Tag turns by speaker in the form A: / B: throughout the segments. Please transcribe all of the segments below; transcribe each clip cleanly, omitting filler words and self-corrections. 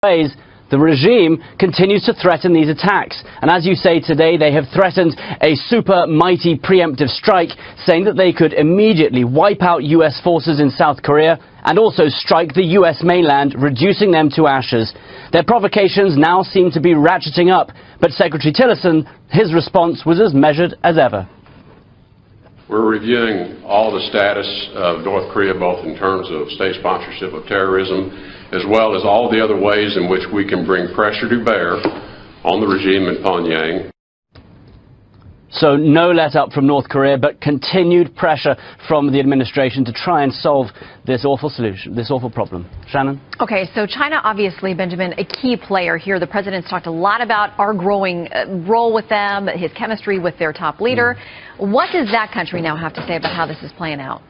A: ways, the regime continues to threaten these attacks. And as you say today, they have threatened a super mighty preemptive strike, saying that they could immediately wipe out US forces in South Korea and also strike the US mainland, reducing them to ashes. Their provocations now seem to be ratcheting up, but Secretary Tillerson, his response was as measured as ever.
B: We're reviewing all the status of North Korea, both in terms of state sponsorship of terrorism, as well as all the other ways in which we can bring pressure to bear on the regime in Pyongyang.
A: So no let up from North Korea, but continued pressure from the administration to try and solve this awful solution, this awful problem. Shannon?
C: Okay, so China obviously, Benjamin, a key player here. The president's talked a lot about our growing role with them, his chemistry with their top leader. What does that country now have to say about how this is playing out?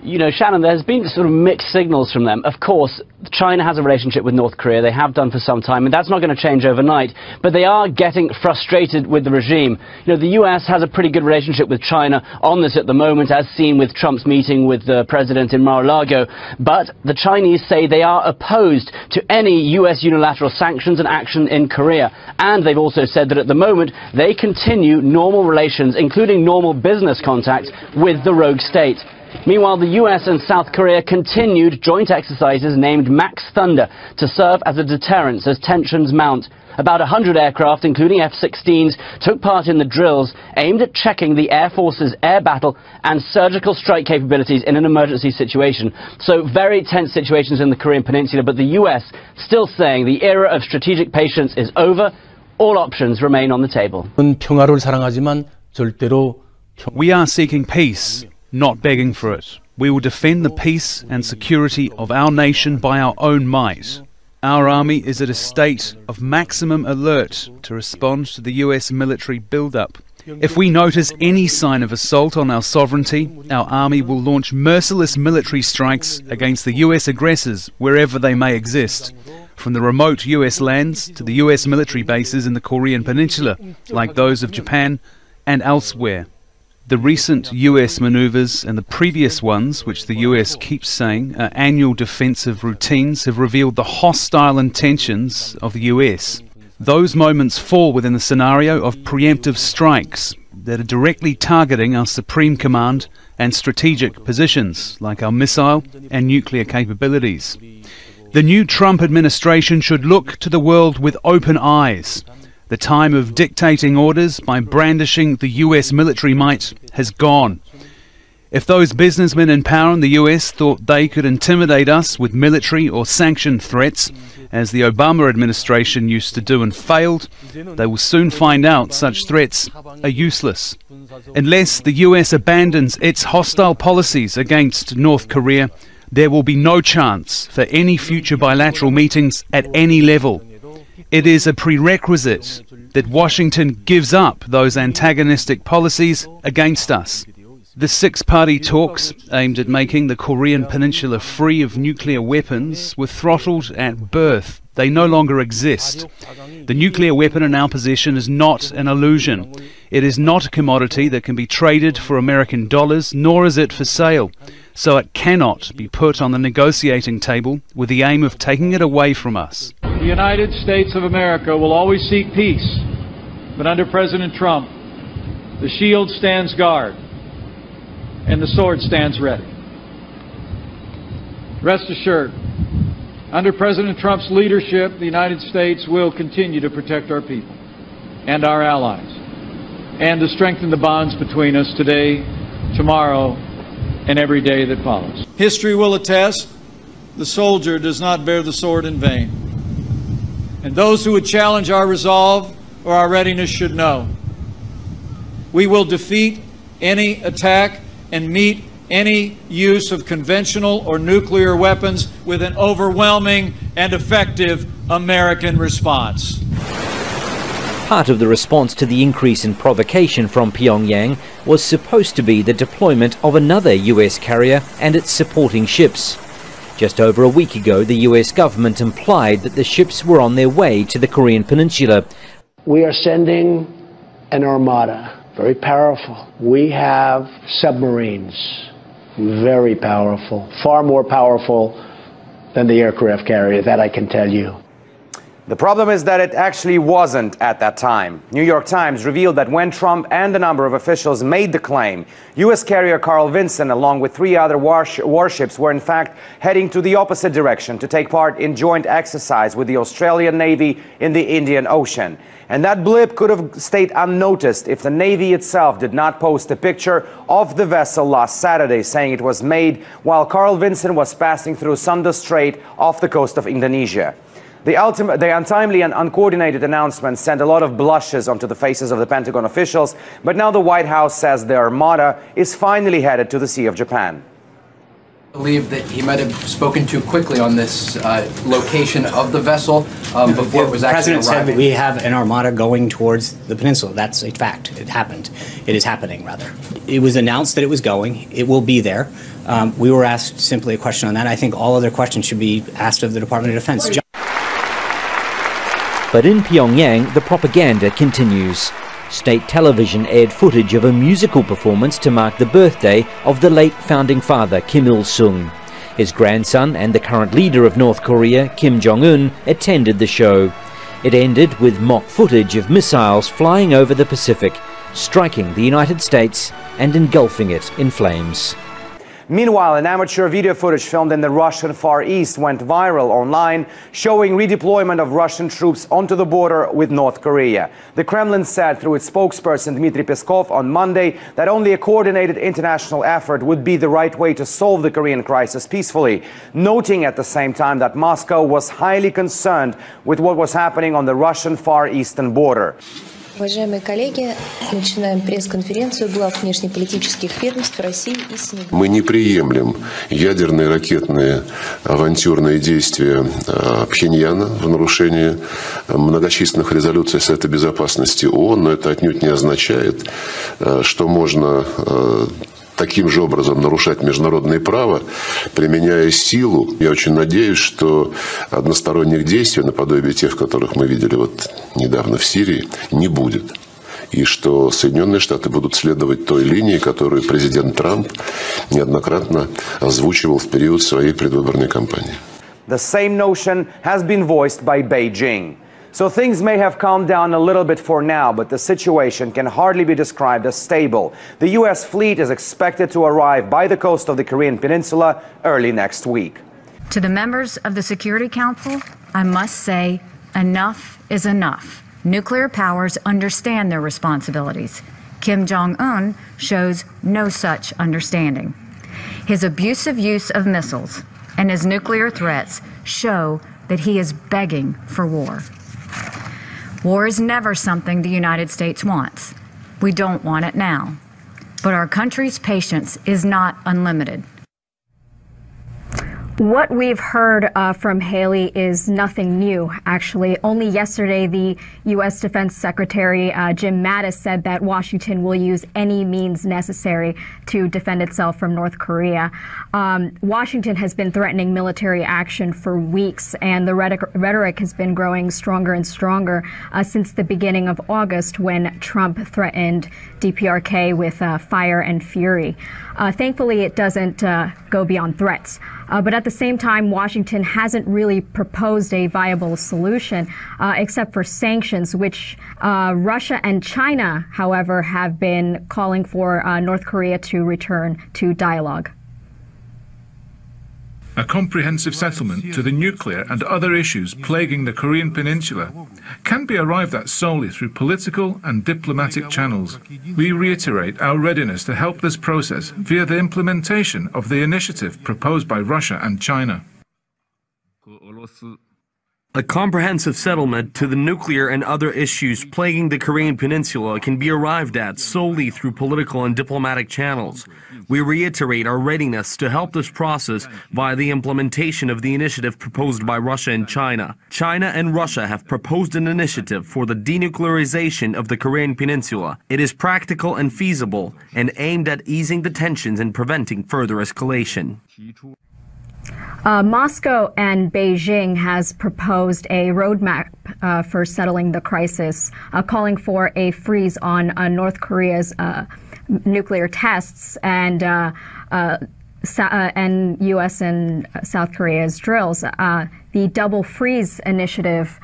A: You know, Shannon, there's been sort of mixed signals from them. Of course, China has a relationship with North Korea. They have done for some time, and that's not going to change overnight. But they are getting frustrated with the regime. You know, the US has a pretty good relationship with China on this at the moment, as seen with Trump's meeting with the president in Mar-a-Lago. But the Chinese say they are opposed to any US unilateral sanctions and action in Korea. And they've also said that at the moment, they continue normal relations, including normal business contacts with the rogue state. Meanwhile, the US and South Korea continued joint exercises named Max Thunder to serve as a deterrent as tensions mount. About 100 aircraft, including F-16s, took part in the drills aimed at checking the Air Force's air battle and surgical strike capabilities in an emergency situation. So very tense situations in the Korean Peninsula, but the US still saying the era of strategic patience is over. All options remain on the table.
D: We are seeking peace, not begging for it. We will defend the peace and security of our nation by our own might. Our army is at a state of maximum alert to respond to the US military build-up. If we notice any sign of assault on our sovereignty, our army will launch merciless military strikes against the US aggressors wherever they may exist, from the remote US lands to the US military bases in the Korean Peninsula, like those of Japan and elsewhere. The recent US maneuvers and the previous ones, which the US keeps saying are annual defensive routines, have revealed the hostile intentions of the US. Those moments fall within the scenario of preemptive strikes that are directly targeting our Supreme Command and strategic positions, like our missile and nuclear capabilities. The new Trump administration should look to the world with open eyes. The time of dictating orders by brandishing the US military might has gone. If those businessmen in power in the US thought they could intimidate us with military or sanction threats, as the Obama administration used to do and failed, they will soon find out such threats are useless. Unless the US abandons its hostile policies against North Korea, there will be no chance for any future bilateral meetings at any level. It is a prerequisite that Washington gives up those antagonistic policies against us. The six-party talks aimed at making the Korean Peninsula free of nuclear weapons were throttled at birth. They no longer exist. The nuclear weapon in our possession is not an illusion. It is not a commodity that can be traded for American dollars, nor is it for sale. So it cannot be put on the negotiating table with the aim of taking it away from us.
E: The United States of America will always seek peace, but under President Trump, the shield stands guard and the sword stands ready. Rest assured, under President Trump's leadership, the United States will continue to protect our people and our allies, and to strengthen the bonds between us today, tomorrow, and every day that follows. History will attest the soldier does not bear the sword in vain. And those who would challenge our resolve or our readiness should know we will defeat any attack and meet any use of conventional or nuclear weapons with an overwhelming and effective American response.
F: Part of the response to the increase in provocation from Pyongyang was supposed to be the deployment of another US carrier and its supporting ships. Just over a week ago, the US government implied that the ships were on their way to the Korean Peninsula.
G: We are sending an armada, very powerful. We have submarines, very powerful, far more powerful than the aircraft carrier, that I can tell you.
H: The problem is that it actually wasn't at that time. New York Times revealed that when Trump and a number of officials made the claim, U.S. carrier Carl Vinson, along with 3 other warships, were in fact heading to the opposite direction to take part in joint exercise with the Australian Navy in the Indian Ocean. And that blip could have stayed unnoticed if the Navy itself did not post a picture of the vessel last Saturday, saying it was made while Carl Vinson was passing through Sunda Strait off the coast of Indonesia. The untimely and uncoordinated announcement sent a lot of blushes onto the faces of the Pentagon officials, but now the White House says the Armada is finally headed to the Sea of Japan.
I: I believe that he might have spoken too quickly on this location of the vessel before it was actually arriving.
J: The President said that we have an Armada going towards the peninsula. That's a fact. It happened. It is happening, rather. It was announced that it was going. It will be there. We were asked simply a question on that. I think all other questions should be asked of the Department of Defense.
F: But in Pyongyang, the propaganda continues. State television aired footage of a musical performance to mark the birthday of the late founding father Kim Il-sung. His grandson and the current leader of North Korea, Kim Jong-Un, attended the show. It ended with mock footage of missiles flying over the Pacific, striking the United States and engulfing it in flames.
H: Meanwhile, an amateur video footage filmed in the Russian Far East went viral online, showing redeployment of Russian troops onto the border with North Korea. The Kremlin said through its spokesperson Dmitry Peskov on Monday that only a coordinated international effort would be the right way to solve the Korean crisis peacefully, noting at the same time that Moscow was highly concerned with what was happening on the Russian Far Eastern border.
K: Уважаемые коллеги, начинаем пресс-конференцию глав внешнеполитических ведомств России и Сенегала.
B: Мы не приемлем ядерные, ракетные, авантюрные действия Пхеньяна в нарушении многочисленных резолюций Совета Безопасности ООН, но это отнюдь не означает, что можно таким же образом нарушать международное право, применяя силу. Я очень надеюсь, что односторонних действий, наподобие тех, которых мы видели вот недавно в Сирии, не будет. И что Соединенные Штаты будут следовать той линии, которую президент Трамп неоднократно озвучивал в период своей предвыборной кампании.
H: The same notion has been voiced by Beijing. So things may have calmed down a little bit for now, but the situation can hardly be described as stable. The U.S. fleet is expected to arrive by the coast of the Korean Peninsula early next week.
L: To the members of the Security Council, I must say, enough is enough. Nuclear powers understand their responsibilities. Kim Jong-Un shows no such understanding. His abusive use of missiles and his nuclear threats show that he is begging for war. War is never something the United States wants. We don't want it now. But our country's patience is not unlimited.
M: What we've heard from Haley is nothing new, actually. Only yesterday, the U.S. Defense Secretary Jim Mattis said that Washington will use any means necessary to defend itself from North Korea. Washington has been threatening military action for weeks, and the rhetoric has been growing stronger and stronger since the beginning of August, when Trump threatened DPRK with fire and fury. Thankfully, it doesn't go beyond threats. But at the same time, Washington hasn't really proposed a viable solution, except for sanctions, which Russia and China, however, have been calling for North Korea to return to dialogue.
N: A comprehensive settlement to the nuclear and other issues plaguing the Korean Peninsula can be arrived at solely through political and diplomatic channels. We reiterate our readiness to help this process via the implementation of the initiative proposed by Russia and China.
O: A comprehensive settlement to the nuclear and other issues plaguing the Korean Peninsula can be arrived at solely through political and diplomatic channels. We reiterate our readiness to help this process via the implementation of the initiative proposed by Russia and China. China and Russia have proposed an initiative for the denuclearization of the Korean Peninsula. It is practical and feasible and aimed at easing the tensions and preventing further escalation.
M: Moscow and Beijing has proposed a roadmap for settling the crisis, calling for a freeze on North Korea's nuclear tests and U.S. and South Korea's drills. The double freeze initiative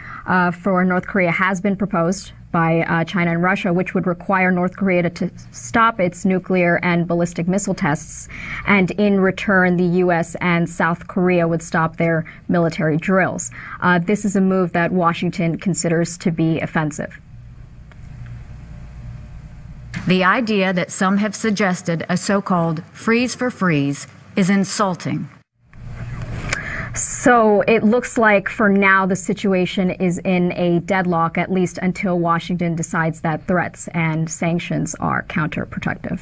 M: for North Korea has been proposed by China and Russia, which would require North Korea to stop its nuclear and ballistic missile tests. And in return, the U.S. and South Korea would stop their military drills. This is a move that Washington considers to be offensive.
L: The idea that some have suggested a so-called freeze for freeze is insulting.
M: So it looks like for now the situation is in a deadlock, at least until Washington decides that threats and sanctions are counterproductive.